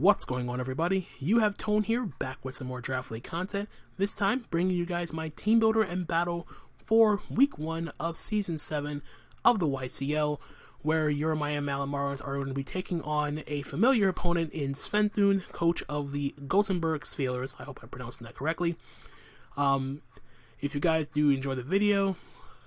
What's going on, everybody? You have Tone here, back with some more Draft League content, this time bringing you guys my team builder and battle for week 1 of season 7 of the YCL, where your Miami Marlins are going to be taking on a familiar opponent in Sventhoon, coach of the Gotenburg Sphealers. I hope I'm pronouncing that correctly. If you guys do enjoy the video,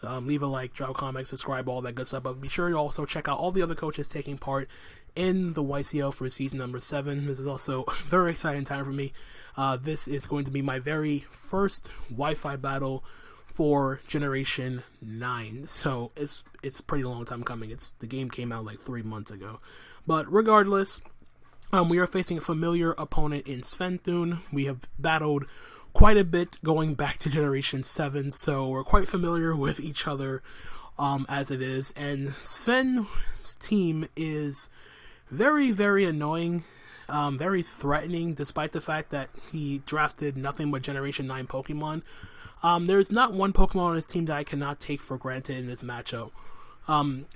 leave a like, drop a comment, subscribe, all that good stuff. But be sure to also check out all the other coaches taking part in the YCL for season number 7. This is also a very exciting time for me. This is going to be my very first Wi-Fi battle for Generation 9. So it's a pretty long time coming. The game came out like 3 months ago. But regardless, we are facing a familiar opponent in Sventhoon. We have battled quite a bit going back to Generation 7, so we're quite familiar with each other as it is. And Sven's team is very, very annoying, very threatening, despite the fact that he drafted nothing but Generation 9 Pokemon. There's not one Pokemon on his team that I cannot take for granted in this matchup.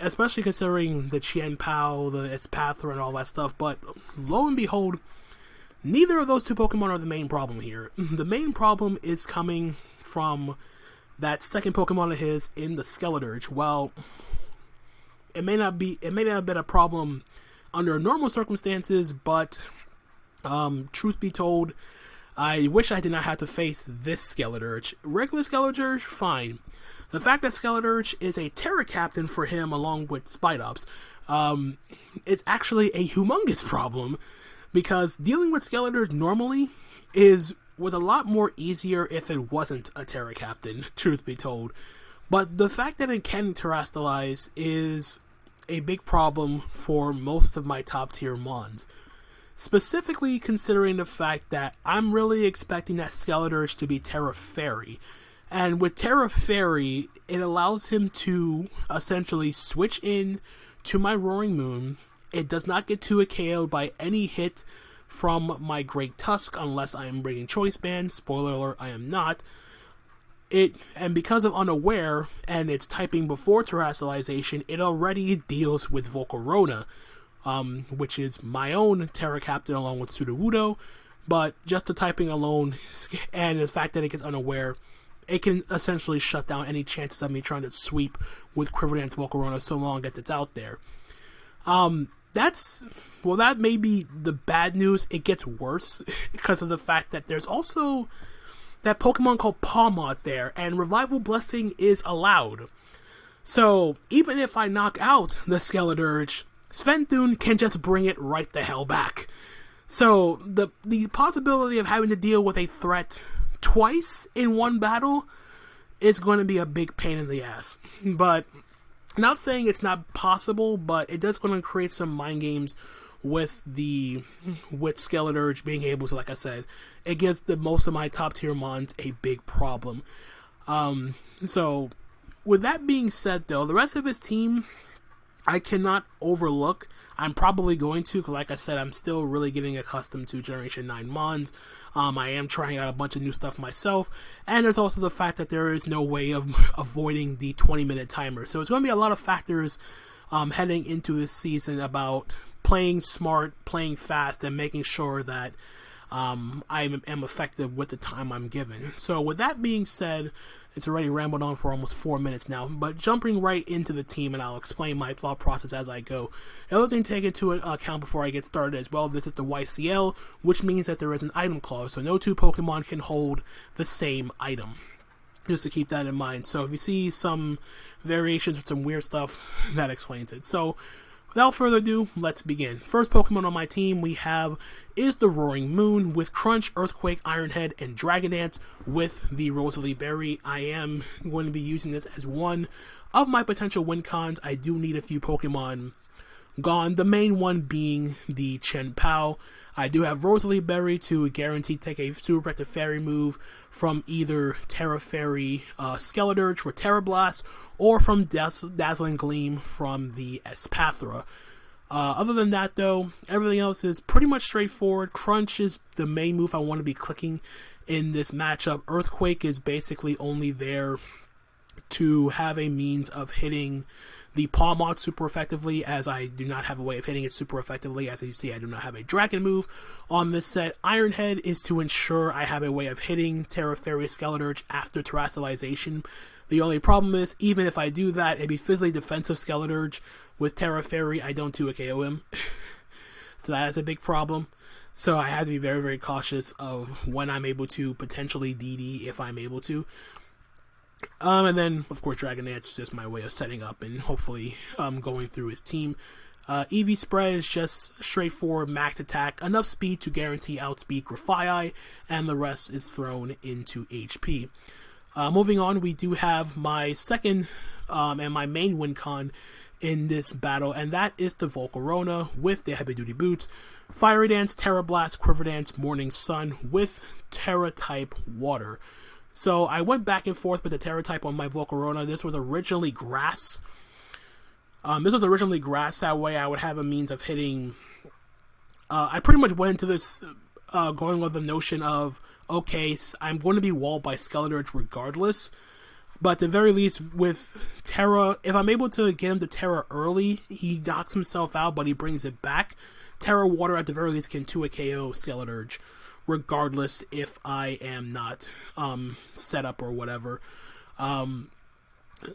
Especially considering the Chien-Pao, the Espathra, and all that stuff, but lo and behold, neither of those two Pokemon are the main problem here. The main problem is coming from that second Pokemon of his in the Skeleturge. Well, it may not have been a problem under normal circumstances, but truth be told, I wish I did not have to face this Skeleturge. Regular Skeleturge, fine. The fact that Skeleturge is a TERA captain for him along with Spidops, it's actually a humongous problem, because dealing with Skeleturge normally was a lot more easier if it wasn't a TERA captain, truth be told. But the fact that it can terrestrialize is a big problem for most of my top tier mons. Specifically considering the fact that I'm really expecting that Skeleturge to be TERA Fairy. And with TERA Fairy, it allows him to essentially switch in to my Roaring Moon. It does not get 2 KO'd by any hit from my Great Tusk unless I am bringing Choice Band. Spoiler alert, I am not. And because of Unaware and its typing before terrestrialization, it already deals with Volcarona, which is my own TERA captain along with Sudowoodo. But just the typing alone and the fact that it gets Unaware, it can essentially shut down any chances of me trying to sweep with Quiver Volcarona so long as it's out there. That may be the bad news. It gets worse because of the fact that there's also that Pokemon called Pawmot there, and Revival Blessing is allowed. So even if I knock out the Skeleturge, Sventhoon can just bring it right the hell back. So the possibility of having to deal with a threat twice in one battle is going to be a big pain in the ass. But not saying it's not possible, but it does going to create some mind games with Skeleturge being able to, like I said, it gives most of my top tier mons a big problem. So with that being said, though, the rest of his team I cannot overlook. I'm probably going to, because like I said, I'm still really getting accustomed to Generation 9 mons. I am trying out a bunch of new stuff myself, and there's also the fact that there is no way of avoiding the 20-minute timer. So it's going to be a lot of factors heading into this season about playing smart, playing fast, and making sure that I am effective with the time I'm given. So with that being said, it's already rambled on for almost 4 minutes now, but jumping right into the team, and I'll explain my thought process as I go. The other thing to take into account before I get started as well, this is the YCL, which means that there is an item clause, so no two Pokemon can hold the same item. Just to keep that in mind. So if you see some variations with some weird stuff, that explains it. So without further ado, let's begin. First Pokemon on my team we have is the Roaring Moon with Crunch, Earthquake, Iron Head, and Dragon Dance with the ROSELI Berry. I am going to be using this as one of my potential win cons. I do need a few Pokemon gone, the main one being the Chien-Pao. I do have ROSELI Berry to guarantee take a Super Protective Fairy move from either TERA Fairy Skeleturge for Terra Blast, or from Dazzling Gleam from the Espathra. Other than that, though, everything else is pretty much straightforward. Crunch is the main move I want to be clicking in this matchup. Earthquake is basically only there to have a means of hitting the Pawmod super effectively, as I do not have a way of hitting it super effectively. As you see, I do not have a dragon move on this set. Iron Head is to ensure I have a way of hitting Tera Fairy Skeleturge after Terastallization. The only problem is, even if I do that, it'd be physically defensive Skeleturge. With Tera Fairy, I don't 2 KO him. So that is a big problem. So I have to be very, very cautious of when I'm able to potentially DD, if I'm able to. And then, of course, Dragon Dance is just my way of setting up and hopefully going through his team. EV Spread is just straightforward max attack, enough speed to guarantee outspeed Grafai, and the rest is thrown into HP. Moving on, we do have my second and my main win con in this battle, and that is the VOLCARONA with the Heavy Duty Boots, Fiery Dance, Terra Blast, Quiver Dance, Morning Sun with Terra type Water. So I went back and forth with the Terra type on my VOLCARONA. This was originally grass. That way I would have a means of hitting. I pretty much went into this going with the notion of, okay, I'm going to be walled by Skeleturge regardless. But at the very least, with Terra, if I'm able to get him to Terra early, he knocks himself out, but he brings it back. Terra Water, at the very least, can 2 KO Skeleturge, regardless if I am not set up or whatever.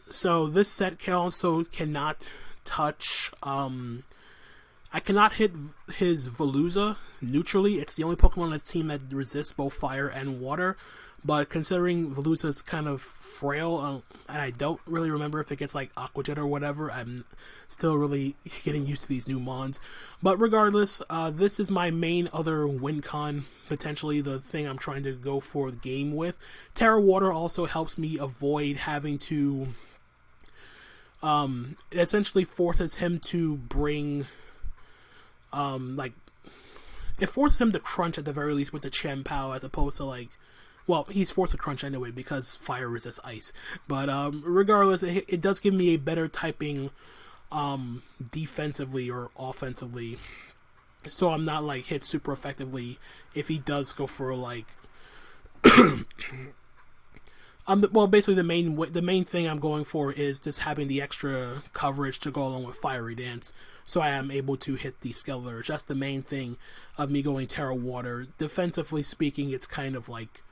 So this set cannot touch. I cannot hit his Veluza neutrally. It's the only Pokemon on his team that resists both fire and water. But considering Veluza's kind of frail, and I don't really remember if it gets like Aqua Jet or whatever, I'm still really getting used to these new mons. But regardless, this is my main other win con, potentially the thing I'm trying to go for the game with. Terra Water also helps me avoid having to, it essentially forces him to bring, it forces him to crunch at the very least with the Chien-Pao, as opposed to like, well, he's forced to crunch anyway because fire resists ice. But regardless, it does give me a better typing defensively or offensively. So I'm not like hit super effectively if he does go for like well, basically the main thing I'm going for is just having the extra coverage to go along with Fiery Dance, so I am able to hit the Skeleturge. That's the main thing of me going Terra Water. Defensively speaking, it's kind of like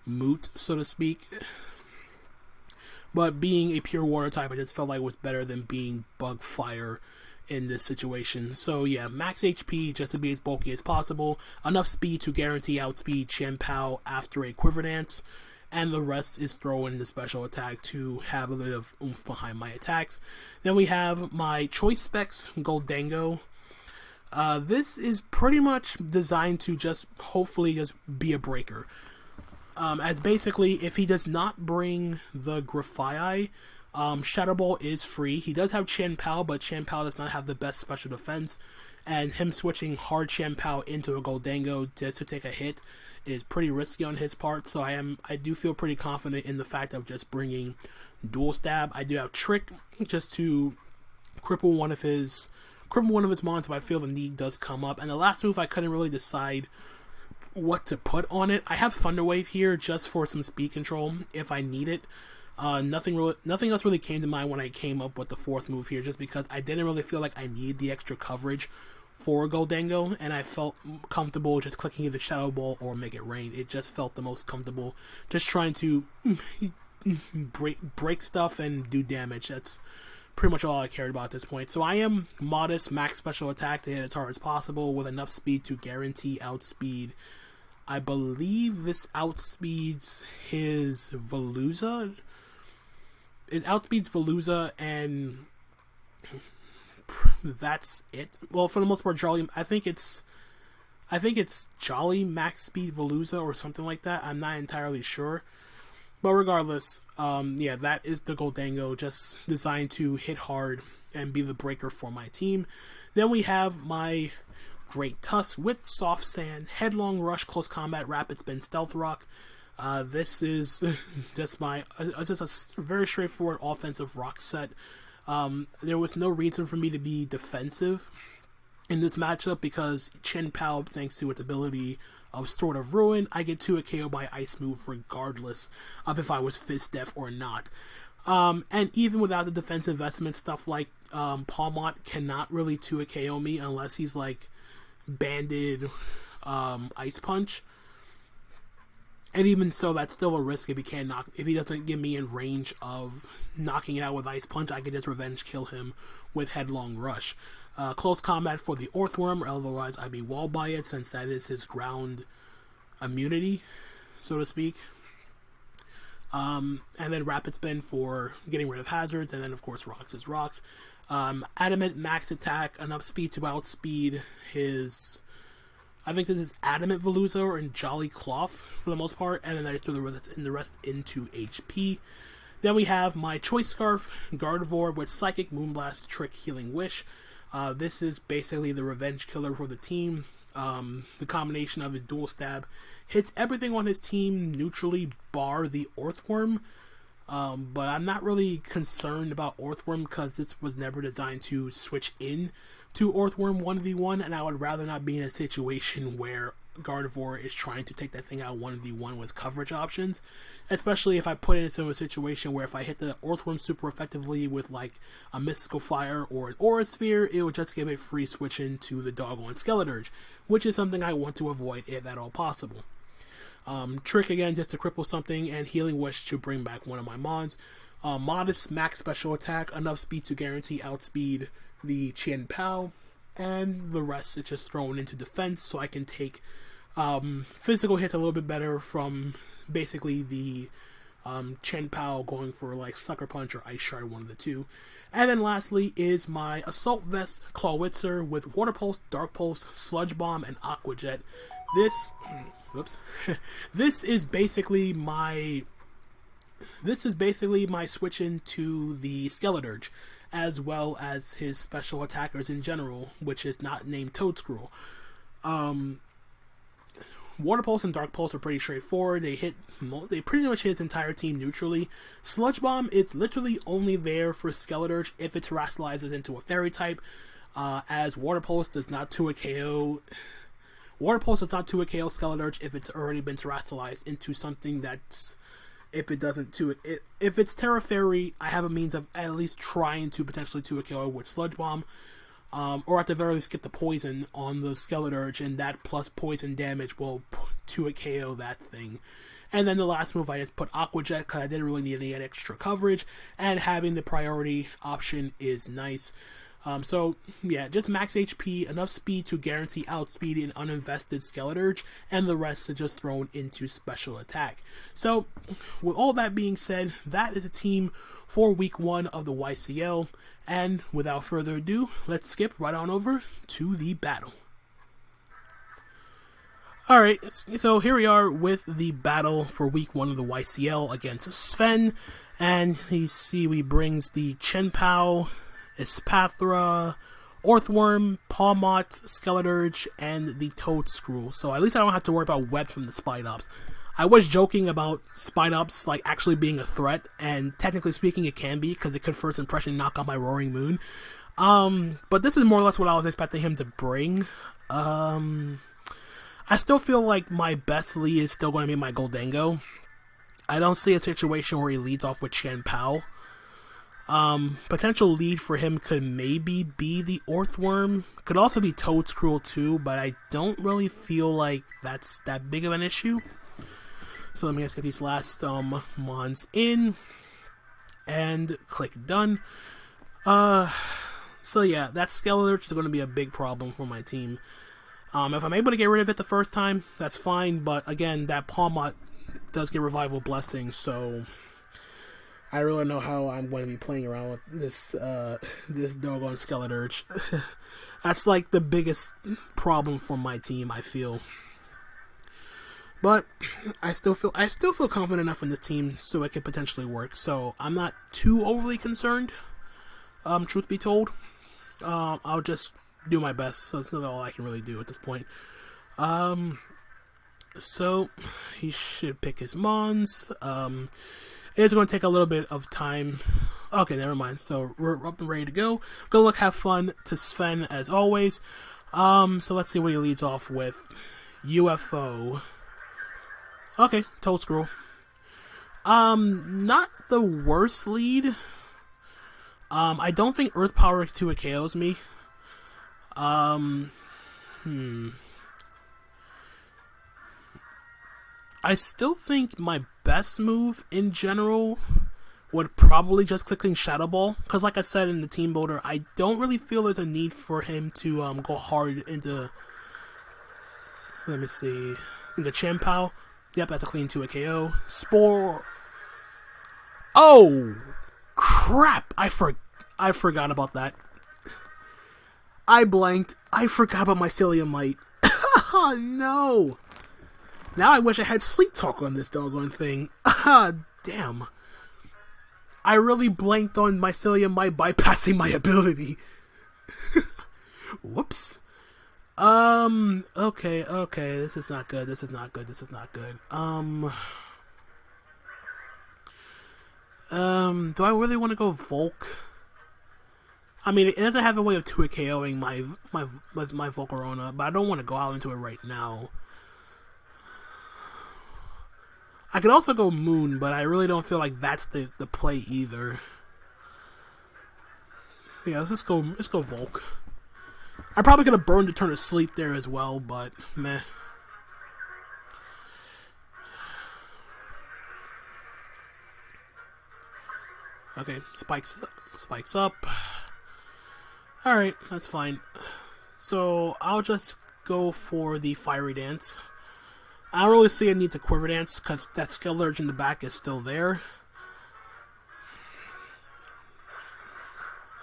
moot, so to speak. But being a pure water type, I just felt like it was better than being bug fire in this situation. So yeah, max HP just to be as bulky as possible, enough speed to guarantee outspeed Chien-Pao after a Quiver Dance, and the rest is throw in the special attack to have a bit of oomph behind my attacks. Then we have my choice specs, Gholdengo. This is pretty much designed to just hopefully just be a breaker. As basically, if he does not bring the Grafai, Shadow Ball is free. He does have Chien-Pao, but Chien-Pao does not have the best special defense, and him switching hard Chien-Pao into a Gholdengo just to take a hit is pretty risky on his part. So I do feel pretty confident in the fact of just bringing Dual Stab. I do have Trick just to cripple one of his mons if I feel the need does come up. And the last move I couldn't really decide what to put on it. I have Thunder Wave here just for some speed control if I need it. Nothing else really came to mind when I came up with the fourth move here, just because I didn't really feel like I needed the extra coverage for Gholdengo, and I felt comfortable just clicking either Shadow Ball or Make It Rain. It just felt the most comfortable, just trying to break stuff and do damage. That's pretty much all I cared about at this point. So I am modest max special attack to hit as hard as possible with enough speed to guarantee outspeed. I believe this outspeeds his Veluza. It outspeeds Veluza, and that's it. Well, for the most part, Jolly. I think it's Jolly max speed Veluza or something like that. I'm not entirely sure, but regardless, yeah, that is the Gholdengo, just designed to hit hard and be the breaker for my team. Then we have my Great Tusk with Soft Sand, Headlong Rush, Close Combat, Rapid Spin, Stealth Rock. This is just a very straightforward offensive rock set. There was no reason for me to be defensive in this matchup because Chien-Pao, thanks to its ability of Sword of Ruin, I get 2 KO by Ice move regardless of if I was Fist Deaf or not. And even without the defensive investment, stuff like Palmont cannot really 2 KO me unless he's like banded Ice Punch. And even so, that's still a risk if he doesn't get me in range of knocking it out with Ice Punch. I can just revenge kill him with Headlong Rush. Close combat for the Earthworm, or otherwise I'd be walled by it, since that is his ground immunity, so to speak. And then Rapid Spin for getting rid of hazards, and then of course Rocks is Rocks. Adamant max attack, enough speed to outspeed his... I think this is Adamant Veluza and Jolly Cloth for the most part, and then I just threw the rest into HP. Then we have my Choice Scarf, Gardevoir with Psychic, Moonblast, Trick, Healing Wish. This is basically the revenge killer for the team. The combination of his dual stab hits everything on his team neutrally bar the Earthworm. But I'm not really concerned about Earthworm because this was never designed to switch in to Earthworm 1v1, and I would rather not be in a situation where Gardevoir is trying to take that thing out 1v1 with coverage options, especially if I put it into a situation where if I hit the Earthworm super effectively with like a Mystical Fire or an Aura Sphere, it would just give a free switch into the doggone Skeleturge, which is something I want to avoid if at all possible. Trick again just to cripple something, and Healing Wish to bring back one of my mons. Modest max special attack, enough speed to guarantee outspeed the Chien Pao, and the rest is just thrown into defense so I can take physical hits a little bit better from basically the Chien Pao going for like Sucker Punch or Ice Shard, one of the two. And then lastly is my Assault Vest CLAWITZER with Water Pulse, Dark Pulse, Sludge Bomb, and Aqua Jet. This is basically my switch into the Skeleturge, as well as his special attackers in general, which is not named Toadscruel. Water Pulse and Dark Pulse are pretty straightforward. They pretty much hit his entire team neutrally. Sludge Bomb is literally only there for Skeleturge if it terrestrializes into a Fairy type, as Water Pulse does not 2 KO. Water Pulse does not 2 KO Skeleturge if it's already been terrestrialized into something that's... If it doesn't if it's Terra Fairy, I have a means of at least trying to potentially 2 KO with Sludge Bomb, or at the very least get the poison on the Skeleturge, and that plus poison damage will 2 KO that thing. And then the last move I just put Aqua Jet because I didn't really need any extra coverage, and having the priority option is nice. So yeah, just max HP, enough speed to guarantee outspeed an uninvested Skeleturge, and the rest is just thrown into special attack. So with all that being said, that is a team for week 1 of the YCL, and without further ado, let's skip right on over to the battle. Alright, so here we are with the battle for week 1 of the YCL against Sven, and you see we brings the Chien Pao, Espathra, Earthworm, Palmont, Skeleturge, and the Toadscruel. So at least I don't have to worry about webs from the Spidops. I was joking about Spidops like actually being a threat, and technically speaking it can be, because it could first impression knock out my Roaring Moon. But this is more or less what I was expecting him to bring. I still feel like my best lead is still going to be my Goldango. I don't see a situation where he leads off with Chien Pao. Potential lead for him could maybe be the Earthworm. Could also be Toadscruel too, but I don't really feel like that's that big of an issue. So let me just get these last mons in and click done. So yeah, that Skeleturge is going to be a big problem for my team. If I'm able to get rid of it the first time, that's fine, but again, that Palmont does get Revival Blessing, so I really don't know how I'm going to be playing around with this this doggone Skeleturge. That's like the biggest problem for my team, I feel. But I still feel confident enough in this team so it could potentially work. So I'm not too overly concerned. Truth be told, I'll just do my best. So that's not all I can really do at this point. So he should pick his mons. It's going to take a little bit of time. Okay, never mind. So we're up and ready to go. Good luck, have fun to Sven as always. So let's see what he leads off with. UFO. Okay, Toadscruel. Not the worst lead. I don't think Earth Power 2 KOs me. I still think my best move in general would probably just clicking Shadow Ball, because like I said in the team builder, I don't really feel there's a need for him to go hard into, let me see, into Chien-Pao. Yep, that's a clean 2 KO. Spore. Oh crap! I forgot about that. I blanked. I forgot about Mycelium Might. Oh no! Now I wish I had Sleep Talk on this doggone thing. Damn. I really blanked on Mycelium Might bypassing my ability. Whoops. Okay. This is not good. This is not good. Do I really want to go Volk? I mean, it doesn't have a way of 2 KOing my Volcarona, but I don't want to go out into it right now. I could also go Moon, but I really don't feel like that's the play either. Yeah, let's go Volk. I probably could have burned to turn to sleep there as well, but meh. Okay, spikes up. Alright, that's fine. So I'll just go for the Fiery Dance. I don't really see a need to Quiver Dance because that Skeleturge in the back is still there.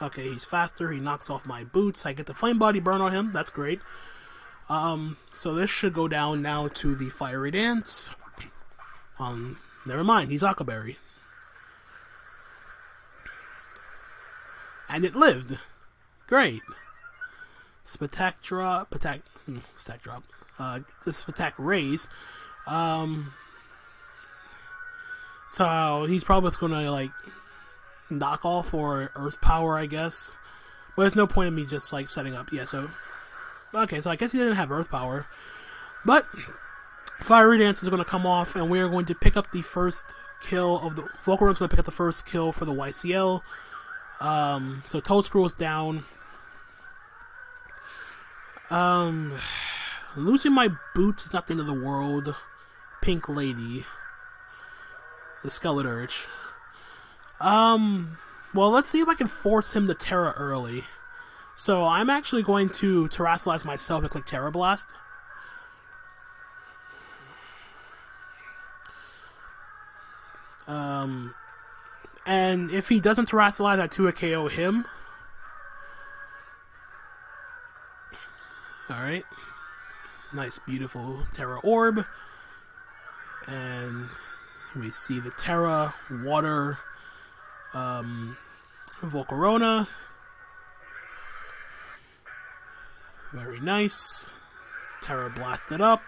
Okay, he's faster. He knocks off my boots. I get the Flame Body Burn on him. That's great. So this should go down now to the Fiery Dance. Never mind. He's Huckleberry. And it lived. Great. Spatak Drop. Stack Drop. This Spatak Raise. So he's probably just gonna like knock off or Earth Power, I guess. But there's no point in me just like setting up. Yeah, so okay, so I guess he didn't have Earth Power. But Fiery Dance is gonna come off and we are going to pick up the first kill of the Volcarona's gonna pick up the first kill for the YCL. So Toadscrew's down. Losing my boots is not the end of the world. Pink Lady. The Skeleturge. Well, let's see if I can force him to Terra early. So I'm actually going to Terrasilize myself and click Terra Blast. And if he doesn't Terrasilize, I 2 KO him. Alright. Nice, beautiful Terra Orb. And we see the Terra, Water, Volcarona. Very nice. Terra blasted up.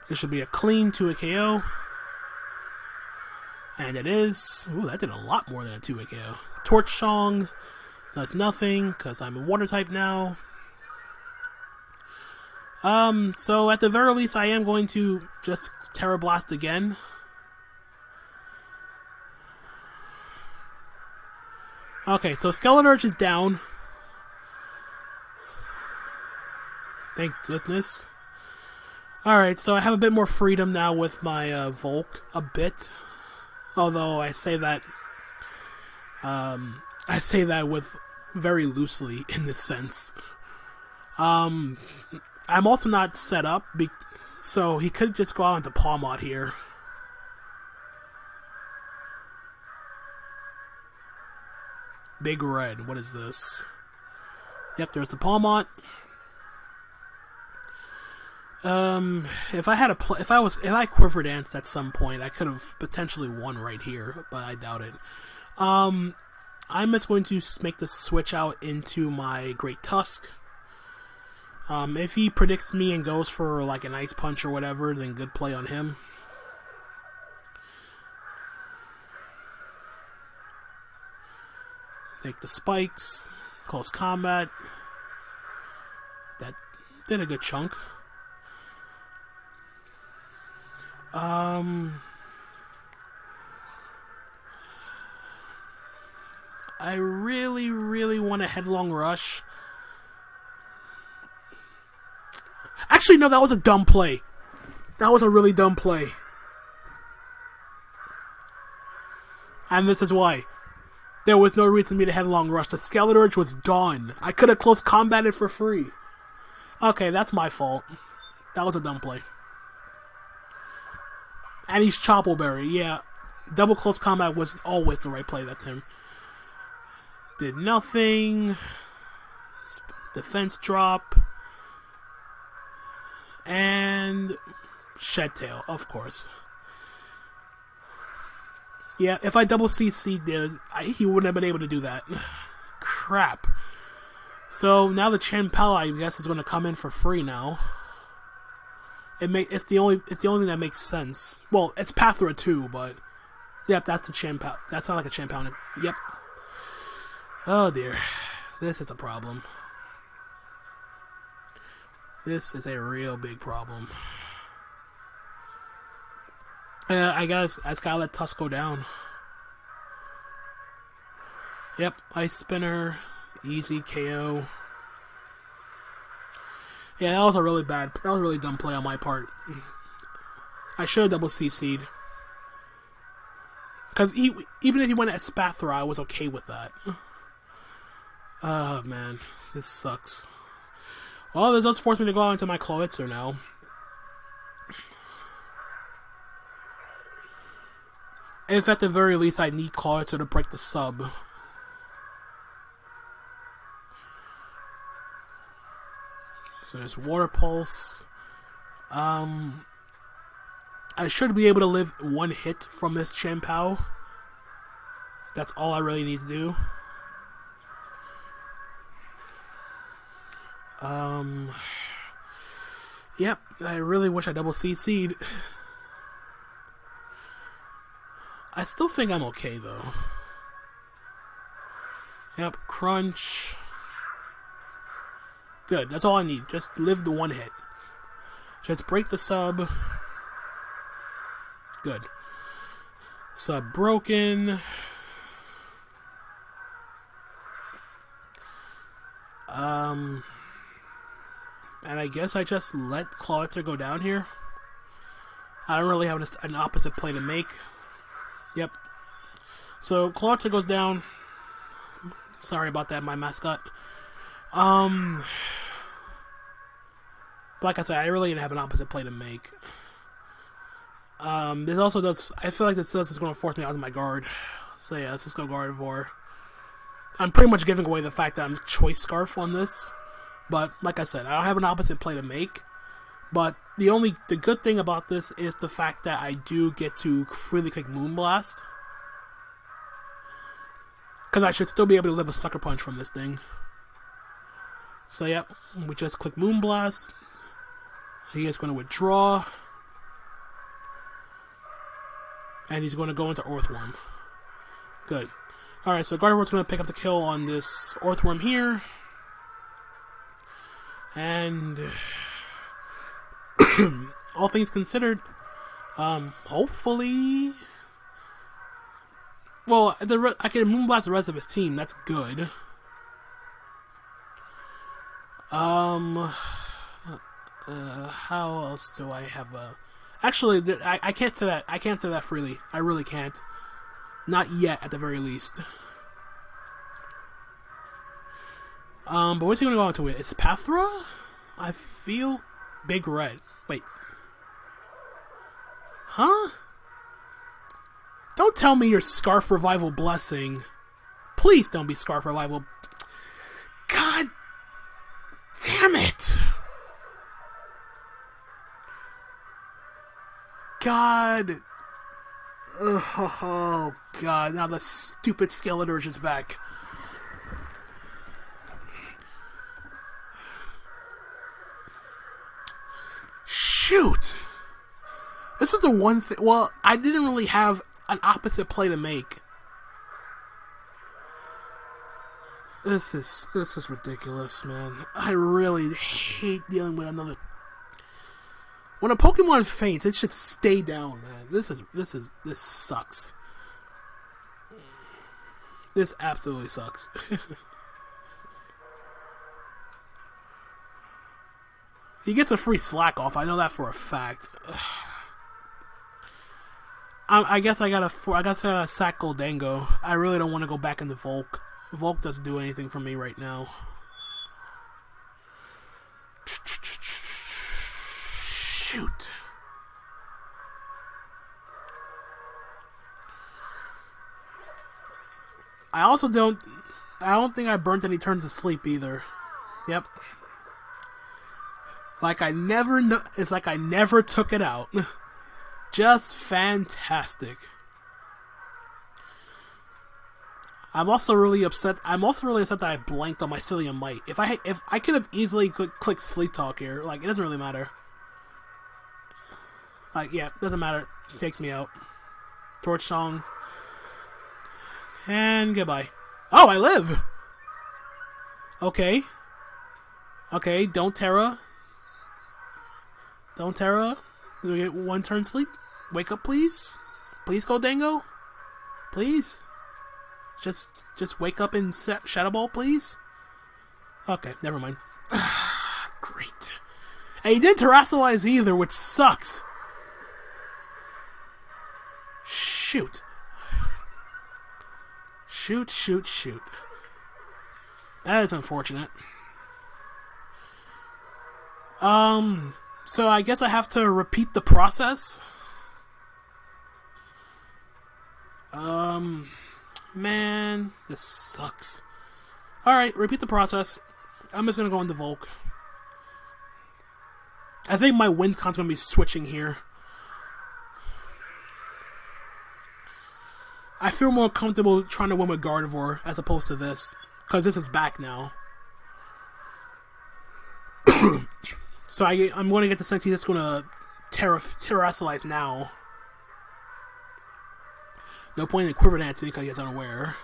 This should be a clean 2 KO. And it is. Ooh, that did a lot more than a 2 KO. Torch Song does nothing because I'm a water type now. So at the very least, I am going to just Terra Blast again. Okay, so Skeleturge is down. Thank goodness. Alright, so I have a bit more freedom now with my Volk, a bit. Although I say that with very loosely in this sense. I'm also not set up, so he could just go out into Pawmot here. Big Red, what is this? Yep, there's the Pawmot. If I Quiver Danced at some point, I could have potentially won right here, but I doubt it. I'm just going to make the switch out into my Great Tusk. If he predicts me and goes for like an Ice Punch or whatever, then good play on him. Take the spikes, close combat. That did a good chunk. I really, really want a Headlong Rush. Actually, no, that was a dumb play. That was a really dumb play. And this is why. There was no reason for me to Headlong Rush. The Scarlet Urge was gone. I could have close combated for free. Okay, that's my fault. That was a dumb play. And he's Choppleberry, yeah. Double close combat was always the right play that time. Did nothing. Defense drop. And Shed Tail, of course. Yeah, if I double CC'd this, he wouldn't have been able to do that. Crap. So now the Champala, I guess, is going to come in for free now. It's the only thing that makes sense. Well, it's Pathra too, but yep, that's the Champala. That's not like a Champala. Yep. Oh dear, this is a problem. This is a real big problem. I guess I just gotta let Tusk go down. Yep, Ice Spinner, easy KO. Yeah, that was a really dumb play on my part. I should have double CC'd. Because even if he went at Spathra, I was okay with that. Oh man, this sucks. Well, this does force me to go out into my Clawitzer now. If at the very least I need Clawitzer to break the sub. So there's Water Pulse. I should be able to live one hit from this Champao. That's all I really need to do. Yep, I really wish I double CC'd. I still think I'm okay, though. Yep, Crunch. Good, that's all I need. Just live the one hit. Just break the sub. Good. Sub broken. And I guess I just let Clawitzer go down here. I don't really have an opposite play to make. Yep. So Clawitzer goes down. Sorry about that, my mascot. Like I said, I really didn't have an opposite play to make. This also does. I feel like this is going to force me out of my guard. So yeah, let's just go Gardevoir. I'm pretty much giving away the fact that I'm Choice Scarf on this. But like I said, I don't have an opposite play to make. But the good thing about this is the fact that I do get to freely click Moonblast. Because I should still be able to live a Sucker Punch from this thing. So yep, we just click Moonblast. He is going to withdraw. And he's going to go into Earthworm. Good. Alright, so Gardevoir's going to pick up the kill on this Earthworm here. And all things considered, hopefully, well, I can Moonblast the rest of his team. That's good. How else do I have a? Actually, I can't say that. I can't say that freely. I really can't. Not yet, at the very least. But what's he gonna go into it? Is Pathra? I feel Big Red. Wait. Huh? Don't tell me you're Scarf Revival Blessing. Please don't be Scarf Revival. God damn it! God. Oh god, now the stupid Scarlet Urge is back. Shoot! This is the one thing. Well, I didn't really have an opposite play to make. This is ridiculous, man. I really hate dealing with another. When a Pokemon faints, it should stay down, man. This sucks. This absolutely sucks. He gets a free slack off. I know that for a fact. I guess I gotta sack Goldango. I really don't want to go back into Volk. Volk doesn't do anything for me right now. Shoot. I don't think I burnt any turns of sleep either. Yep. Like I never it's like I never took it out. Just fantastic. I'm also really upset that I blanked on my Cillian Might. If I could have easily clicked Sleep Talk here, like it doesn't really matter. Like yeah, doesn't matter. It takes me out. Torch Song. And goodbye. Oh, I live! Okay. Okay, don't Terra. Don't Terra. Do we get one turn sleep? Wake up, please. Please, Goldango. Please. Just wake up and Shadow Ball, please. Okay, never mind. Great. And he didn't Terrasilize either, which sucks. Shoot. Shoot. That is unfortunate. So I guess I have to repeat the process. Man, this sucks. Alright, repeat the process. I'm just gonna go into Volk. I think my win con's gonna be switching here. I feel more comfortable trying to win with Gardevoir as opposed to this, because this is back now. So I'm going to get the sense he's just going to Terrasilize now. No point in Quiver Dancing because he's unaware.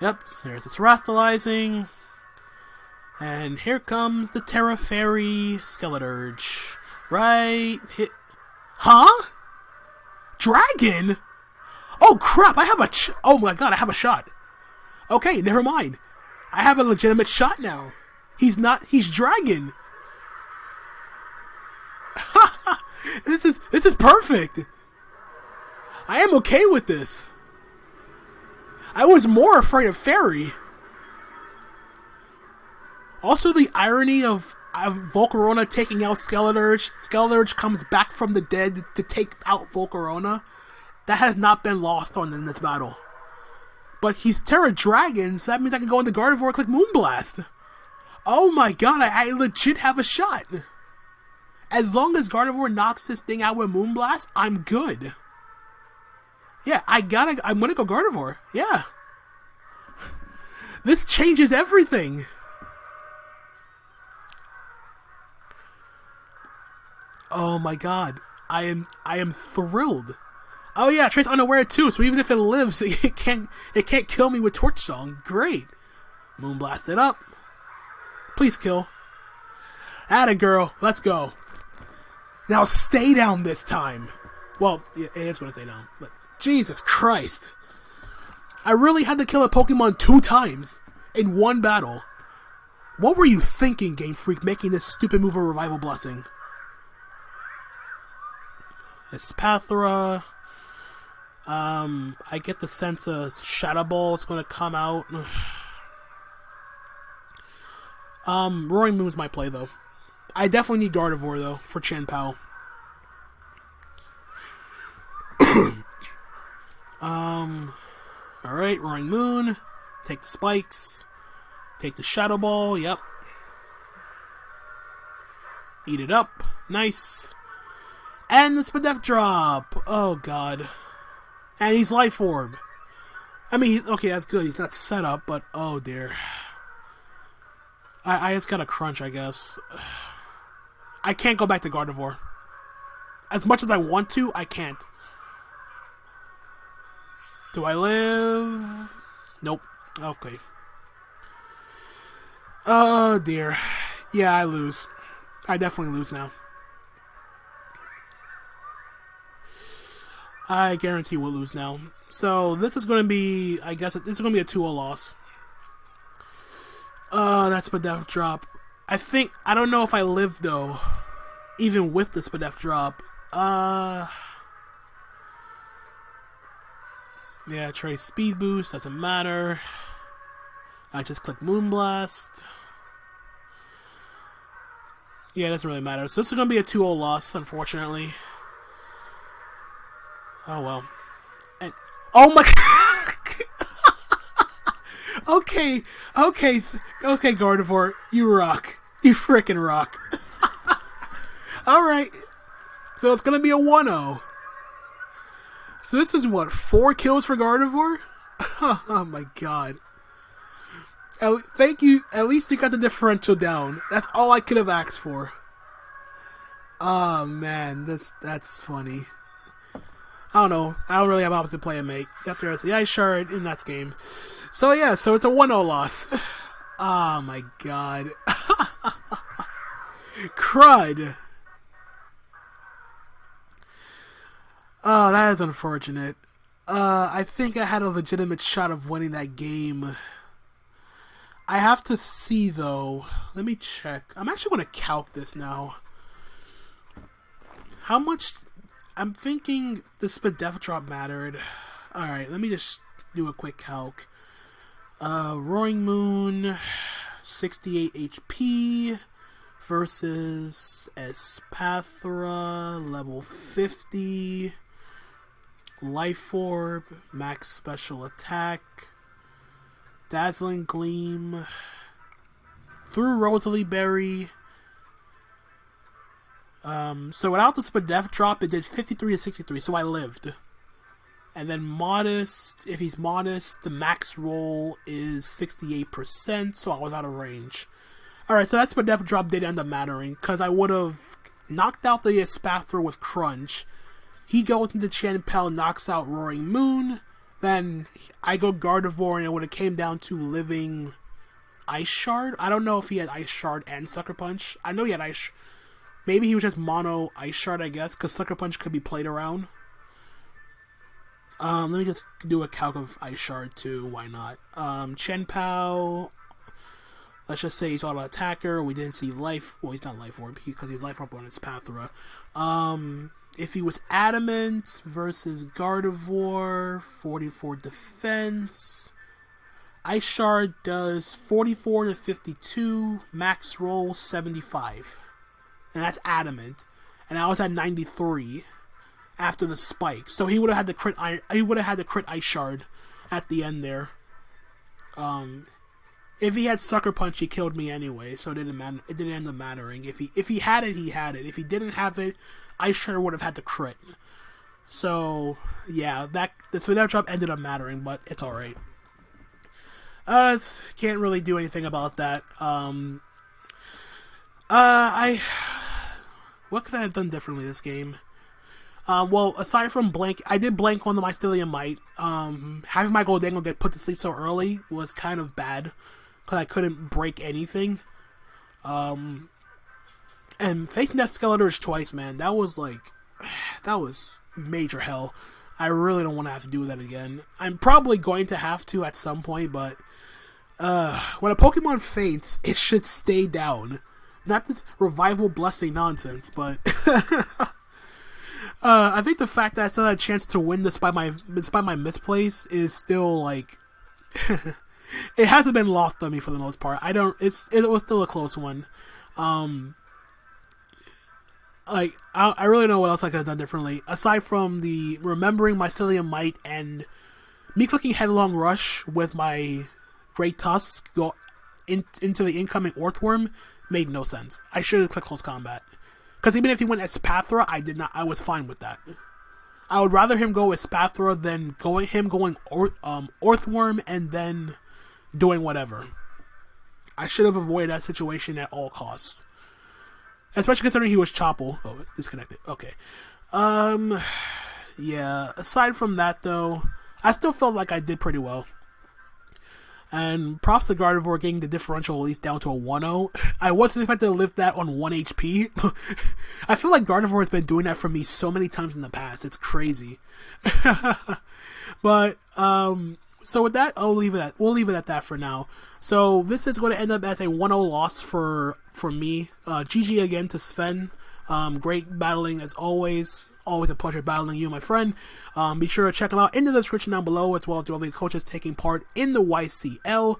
Yep, there's the Terrastilizing. And here comes the Terra Fairy Skeleturge. Right hit. Huh? Dragon? Oh crap, I have a oh my god, I have a shot. Okay, never mind. I have a legitimate shot now. He's Dragon. This is perfect. I am okay with this. I was more afraid of Fairy. Also, the irony of Volcarona taking out Skeleturge. Skeleturge comes back from the dead to take out Volcarona. That has not been lost on in this battle. But he's Terra Dragon, so that means I can go into Gardevoir and click Moonblast. Oh my god, I legit have a shot. As long as Gardevoir knocks this thing out with Moonblast, I'm good. Yeah, I'm gonna go Gardevoir. Yeah. This changes everything. Oh my god. I am thrilled. Oh yeah, Trace unaware too, so even if it lives, it can't kill me with Torch Song. Great. Moonblast it up. Please kill. Atta girl, let's go. Now stay down this time. Well, yeah, it is gonna stay down, but Jesus Christ. I really had to kill a Pokemon 2 times in one battle. What were you thinking, Game Freak, making this stupid move of Revival Blessing? Espathra. I get the sense a Shadow Ball is going to come out. Roaring Moon's my play, though. I definitely need Gardevoir, though, for Chen Pao. Alright, Roaring Moon. Take the spikes. Take the Shadow Ball, yep. Eat it up. Nice. And the Spadef drop. Oh, God. And he's Life Orb. I mean, okay, that's good. He's not set up, but oh, dear. I just got a crunch, I guess. I can't go back to Gardevoir. As much as I want to, I can't. Do I live? Nope. Okay. Oh dear. Yeah, I lose. I definitely lose now. I guarantee we'll lose now. So this is going to be, I guess, this is going to be a 2-0 loss. That's Spadef drop. I don't know if I live though, even with the Spadef drop. Yeah, trade speed boost, doesn't matter. I just click Moonblast. Yeah, it doesn't really matter. So this is going to be a 2-0 loss, unfortunately. Oh well. And oh my Okay, Gardevoir, you rock. You frickin' rock. Alright. So it's gonna be a 1-0. So this is what, 4 kills for Gardevoir? Oh my god. Thank you. At least you got the differential down. That's all I could have asked for. Oh man, that's funny. I don't know. I don't really have opposite play and make. You have to the Ice Shard in that game. So yeah, so it's a 1-0 loss. Oh my god. Crud. Oh, that is unfortunate. I think I had a legitimate shot of winning that game. I have to see though. Let me check. I'm actually going to calc this now. How much... I'm thinking the Spadef drop mattered. Alright, let me just do a quick calc. Roaring Moon, 68 HP versus Espathra, level 50. Life Orb, max special attack. Dazzling Gleam. Through Rosalie Berry. So without the Spadef drop, it did 53 to 63, so I lived. And then Modest, if he's Modest, the max roll is 68%, so I was out of range. Alright, so that Spadef drop did end up mattering, because I would have knocked out the Espathra with Crunch. He goes into Chanpel, knocks out Roaring Moon, then I go Gardevoir, and it would have came down to living Ice Shard. I don't know if he had Ice Shard and Sucker Punch. I know he had Ice... Maybe he was just mono Ice Shard, I guess, because Sucker Punch could be played around. Let me just do a calc of Ice Shard too, why not? Chenpao, let's just say he's auto attacker. We didn't see life, well, he's not Life Orb because he's Life Orb on his Pathra. If he was Adamant versus Gardevoir, 44 defense. Ice Shard does 44 to 52, max roll 75. And that's Adamant. And I was at 93 after the spike. So he would have had the crit. He would have had the crit Ice Shard at the end there. If he had Sucker Punch, he killed me anyway. So it didn't matter. It didn't end up mattering. If he had it, he had it. If he didn't have it, Ice Shard would have had the crit. So yeah, that drop ended up mattering, but it's all right. Can't really do anything about that. What could I have done differently this game? Well, aside from blank, I did blank on the Mycelium Might. Having my Goldango get put to sleep so early was kind of bad, because I couldn't break anything. And facing that Skeletors twice, man, that was major hell. I really don't want to have to do that again. I'm probably going to have to at some point, but when a Pokemon faints, it should stay down. Not this revival blessing nonsense, but I think the fact that I still had a chance to win despite my misplace is still like it hasn't been lost on me for the most part. It was still a close one. I really don't know what else I could have done differently aside from the remembering Mycelium Might and me clicking Headlong Rush with my Great Tusk go into the incoming Earthworm. Made no sense. I should have clicked Close Combat. Because even if he went Espathra, I was fine with that. I would rather him go Espathra than going Earthworm and then doing whatever. I should have avoided that situation at all costs. Especially considering he was Chople. Oh, disconnected. Okay. Yeah. Aside from that, though, I still felt like I did pretty well. And props to Gardevoir getting the differential at least down to a 1-0. I wasn't expecting to lift that on 1 HP. I feel like Gardevoir has been doing that for me so many times in the past. It's crazy. But, so with that, we'll leave it at that for now. So this is going to end up as a 1-0 loss for me. GG again to Sven. Great battling as always. Always a pleasure battling you, my friend. Be sure to check them out in the description down below, as well as the other coaches taking part in the YCL.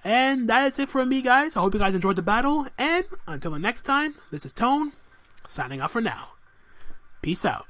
And that is it from me, guys. I hope you guys enjoyed the battle. And until the next time, this is Tone, signing off for now. Peace out.